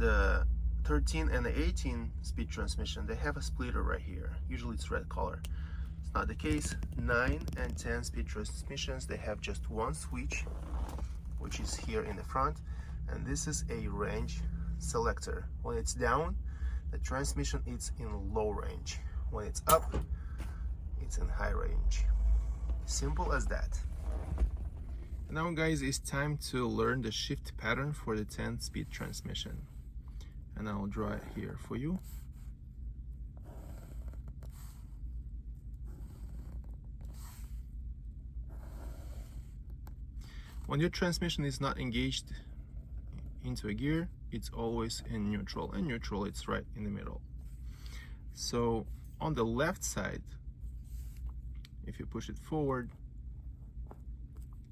the 13 and the 18 speed transmission, they have a splitter right here. Usually it's red color. It's not the case. 9 and 10 speed transmissions, they have just one switch, which is here in the front, and this is a range selector. When it's down, the transmission is in low range. When it's up, it's in high range. Simple as that. Now guys, it's time to learn the shift pattern for the 10-speed transmission, and I'll draw it here for you. When your transmission is not engaged into a gear, it's always in neutral, and neutral it's right in the middle. So on the left side, if you push it forward,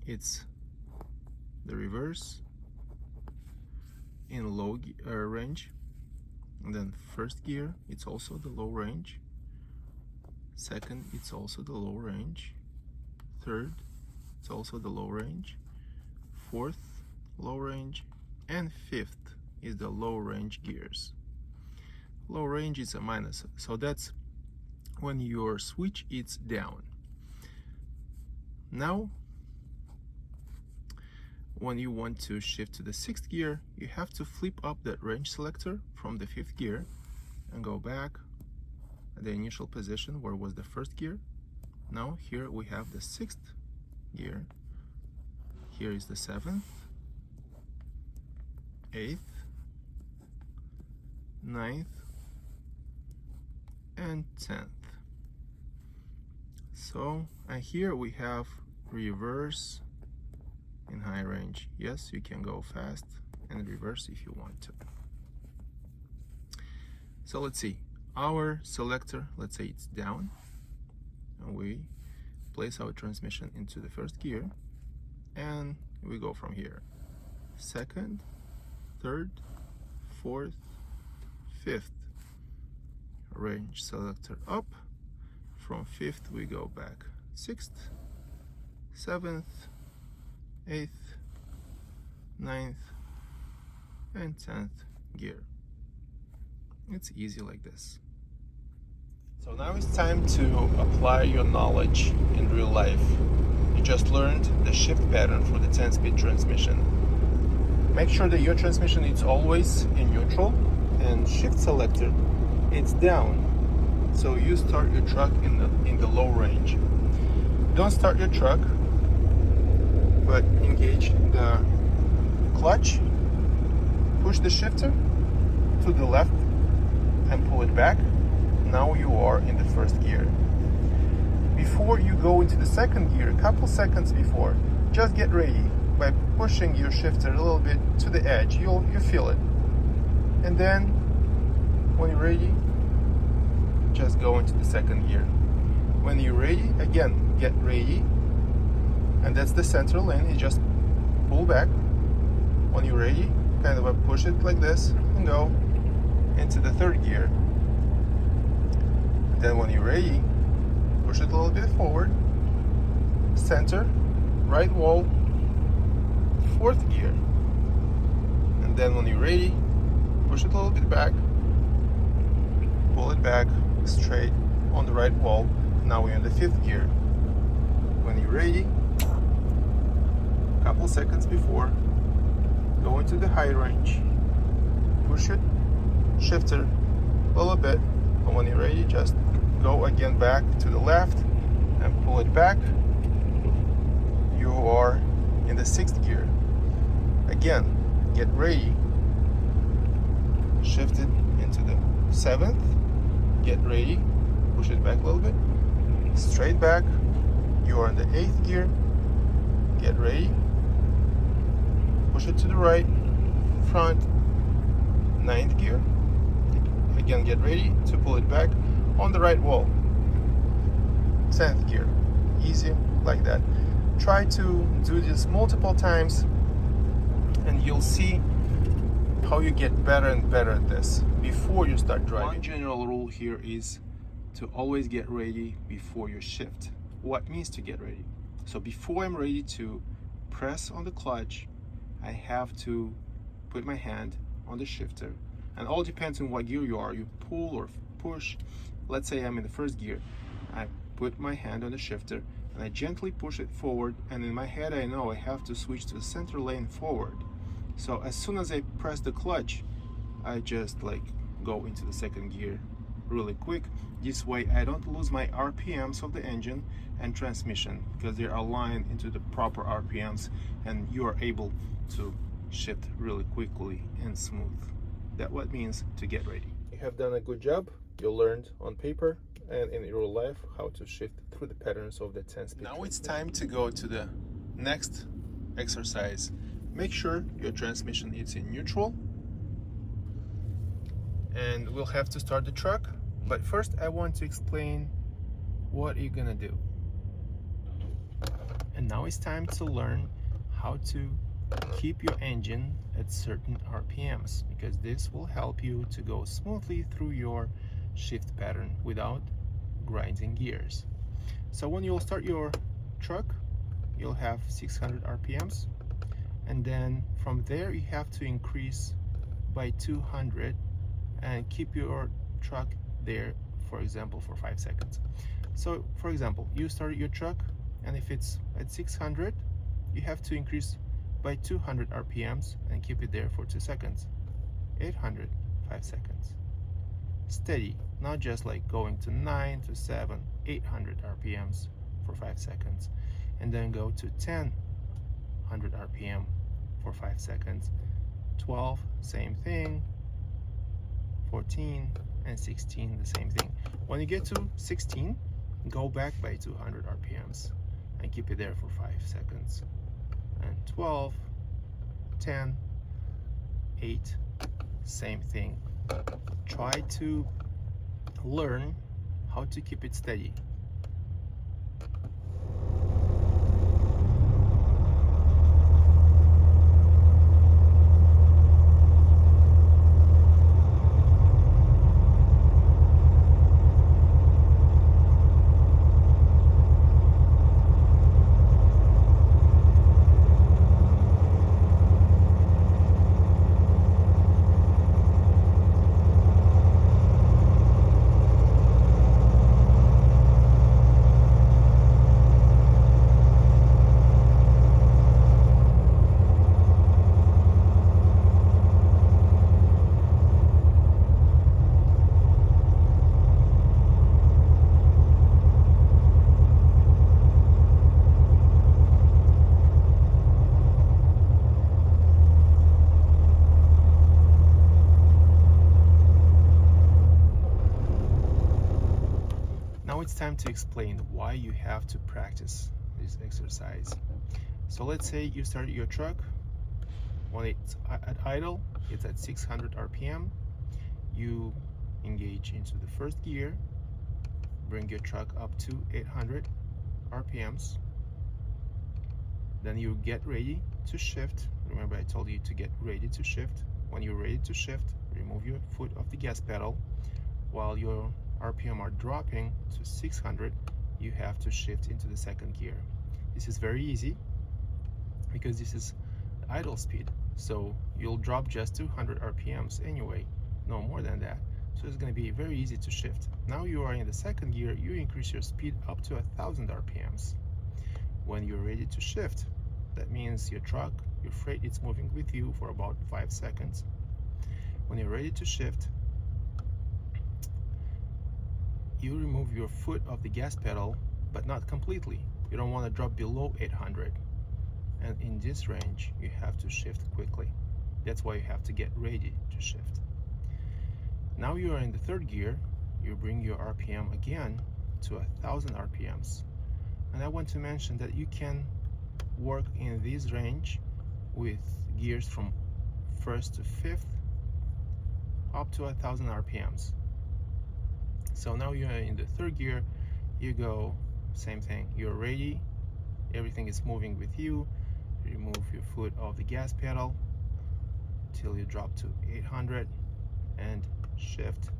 it's the reverse in low range, and then first gear, it's also the low range. Second, it's also the low range. Third, it's also the low range. Fourth, low range, and fifth is the low range gears. Low range is a minus, so that's when your switch is down. Now, when you want to shift to the 6th gear, you have to flip up that range selector from the 5th gear and go back at the initial position where was the 1st gear. Now here we have the 6th gear. Here is the 7th, 8th, 9th, and 10th. So, and here we have reverse in high range. Yes, you can go fast and reverse if you want to. So let's see, our selector, let's say it's down, and we place our transmission into the 1st gear, and we go from here. 2nd, 3rd, 4th, 5th, range selector up. From 5th we go back 6th, 7th, 8th, 9th, and 10th gear. It's easy like this. So now it's time to apply your knowledge in real life. You just learned the shift pattern for the 10-speed transmission. Make sure that your transmission is always in neutral, and shift selector, it's down. So you start your truck in the low range. Don't start your truck, but engage the clutch, push the shifter to the left and pull it back. Now you are in the 1st gear. Before you go into the 2nd gear, a couple seconds before, just get ready by pushing your shifter a little bit to the edge. You'll feel it. And then when you're ready, just go into the 2nd gear. When you're ready, again, get ready, and that's the center lane. You just pull back. When you're ready, kind of push it like this and go into the 3rd gear. And then when you're ready, push it a little bit forward, center, right wall, 4th gear. And then when you're ready, push it a little bit back, pull it back straight on the right wall. Now we're in the 5th gear. When you're ready, a couple seconds before, go into the high range, push it, shifter a little bit, and when you're ready, just go again back to the left and pull it back. You are in the 6th gear. Again, get ready, shift it into the 7th, get ready, push it back a little bit, straight back. You are in the 8th gear, get ready, push it to the right, front, 9th gear, again get ready to pull it back on the right wall, 10th gear. Easy like that. Try to do this multiple times and you'll see how you get better and better at this before you start driving. One general rule here is to always get ready before your shift. What means to get ready? So before I'm ready to press on the clutch, I have to put my hand on the shifter, and all depends on what gear you are. You pull or push. Let's say I'm in the first gear. I put my hand on the shifter and I gently push it forward, and in my head I know I have to switch to the center lane forward. So as soon as I press the clutch, I just like go into the second gear really quick. This way I don't lose my RPMs of the engine and transmission, because they are aligned into the proper RPMs, and you are able to shift really quickly and smooth. That's what it means to get ready. You have done a good job. You learned on paper and in real life how to shift through the patterns of the 10-speed. Now it's time to go to the next exercise. Make sure your transmission is in neutral, and we'll have to start the truck. But first I want to explain what you're gonna do. And now it's time to learn how to keep your engine at certain RPMs, because this will help you to go smoothly through your shift pattern without grinding gears. So when you'll start your truck, you'll have 600 RPMs, and then from there you have to increase by 200 and keep your truck there, for example, for 5 seconds. So for example, you started your truck, and if it's at 600, you have to increase by 200 RPMs and keep it there for 2 seconds. 800, 5 seconds. Steady, not just like going to 9 to 7, 800 RPMs for 5 seconds, and then go to 1000 RPM for 5 seconds. 12, same thing. 14 and 16, the same thing. When you get to 16, go back by 200 RPMs and keep it there for 5 seconds. And 12, 10, 8, same thing. Try to learn how to keep it steady. Now it's time to explain why you have to practice this exercise. So let's say you started your truck. When it's at idle, it's at 600 RPM. You engage into the first gear, bring your truck up to 800 RPMs. Then you get ready to shift. Remember, I told you to get ready to shift. When you're ready to shift, remove your foot off the gas pedal. While your RPM are dropping to 600, you have to shift into the second gear. This is very easy because this is idle speed, so you'll drop just 200 RPMs anyway, no more than that. So it's going to be very easy to shift. Now you are in the second gear, you increase your speed up to 1000 RPMs. When you're ready to shift, that means your truck, your freight, it's moving with you for about 5 seconds. When you're ready to shift, you remove your foot off the gas pedal, but not completely. You don't want to drop below 800. And in this range, you have to shift quickly. That's why you have to get ready to shift. Now you are in the third gear, you bring your RPM again to 1000 RPMs. And I want to mention that you can work in this range with gears from first to fifth up to 1000 RPMs. So now you're in the third gear, you go, same thing, you're ready, everything is moving with you. Remove your foot off the gas pedal till you drop to 800 and shift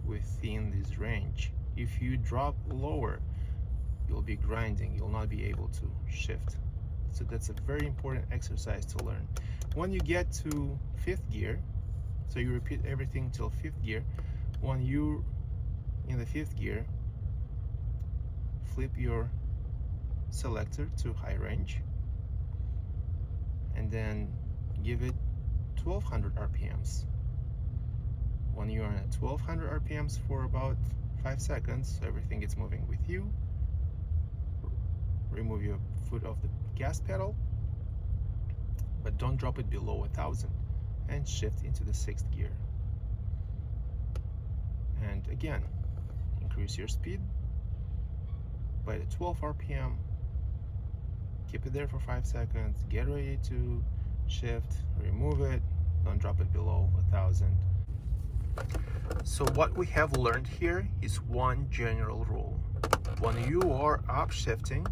within this range. If you drop lower, you'll be grinding, you'll not be able to shift. So that's a very important exercise to learn. When you get to fifth gear, So you repeat everything till 5th gear. When you're in the 5th gear, flip your selector to high range and then give it 1200 RPMs. When you're at 1200 RPMs for about 5 seconds, everything is moving with you. Remove your foot off the gas pedal, but don't drop it below 1000, and shift into the 6th gear. And again, increase your speed by the 12 RPM. Keep it there for 5 seconds. Get ready to shift, remove it, don't drop it below 1000. So what we have learned here is one general rule. When you are upshifting,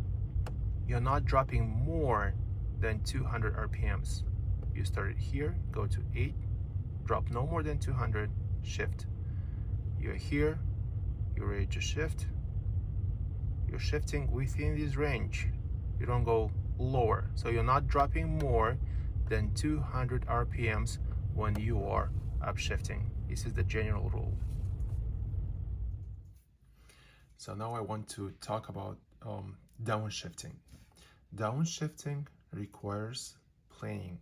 you're not dropping more than 200 RPMs. You start it here, go to 8, drop no more than 200, shift. You're here, you're ready to shift. You're shifting within this range. You don't go lower. So you're not dropping more than 200 RPMs when you are upshifting. This is the general rule. So now I want to talk about downshifting. Downshifting requires planning.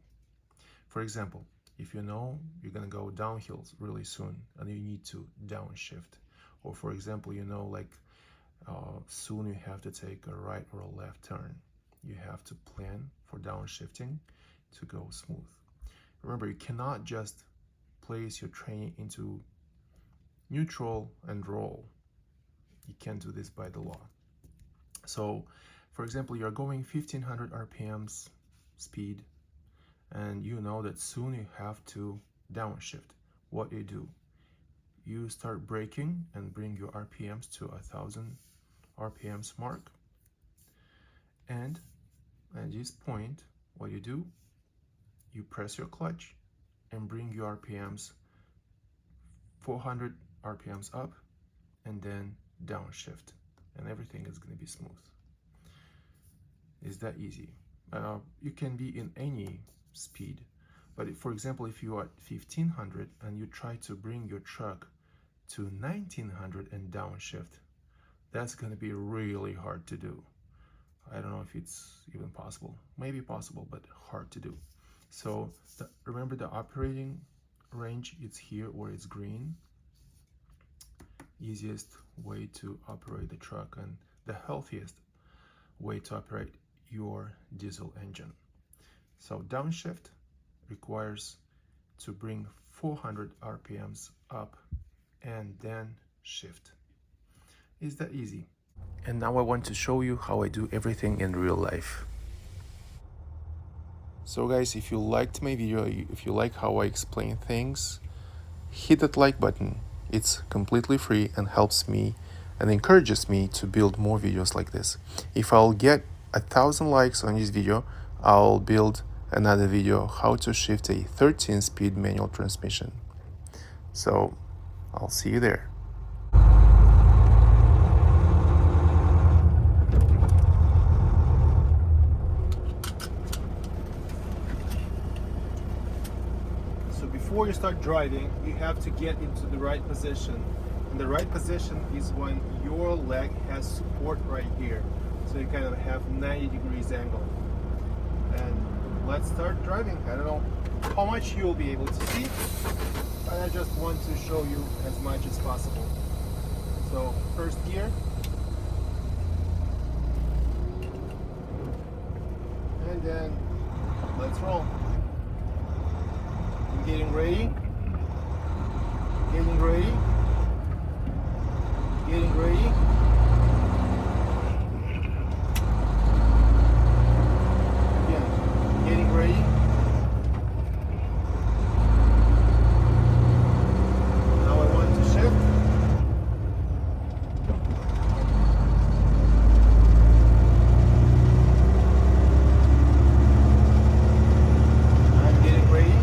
For example, if you know you're gonna go downhill really soon and you need to downshift, or for example, you know, like soon you have to take a right or a left turn, you have to plan for downshifting to go smooth. Remember, you cannot just place your train into neutral and roll. You can't do this by the law. So for example, you're going 1500 RPMs speed, and you know that soon you have to downshift. What do? You start braking and bring your RPMs to 1000 RPMs mark. And at this point, what you do? You press your clutch and bring your RPMs 400 RPMs up, and then downshift, and everything is going to be smooth. It's that easy. You can be in any speed, but for example, if you are at 1500 and you try to bring your truck to 1900 and downshift, that's going to be really hard to do. I don't know if it's even possible. Maybe possible, but hard to do. So remember, the operating range, it's here where it's green. Easiest way to operate the truck and the healthiest way to operate your diesel engine. So downshift requires to bring 400 RPMs up and then shift. It's that easy. And now I want to show you how I do everything in real life. So guys, if you liked my video, if you like how I explain things, hit that like button. It's completely free and helps me and encourages me to build more videos like this. If I'll get 1000 likes on this video, I'll build another video how to shift a 13-speed manual transmission. So I'll see you there. So before you start driving, you have to get into the right position. And the right position is when your leg has support right here. So you kind of have 90 degrees angle. And let's start driving. I don't know how much you'll be able to see, but I just want to show you as much as possible. So first gear. And then let's roll. I'm getting ready. Getting ready. Getting ready. Again, getting ready. Now I want to shift. I'm getting ready.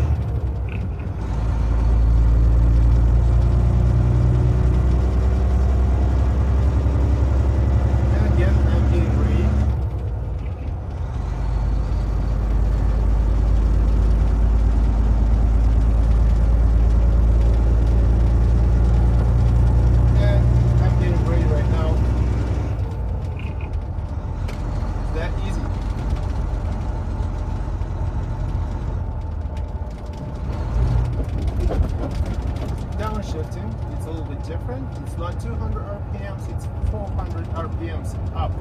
downshifting, it's a little bit different. It's not 200 RPMs, it's 400 RPMs up.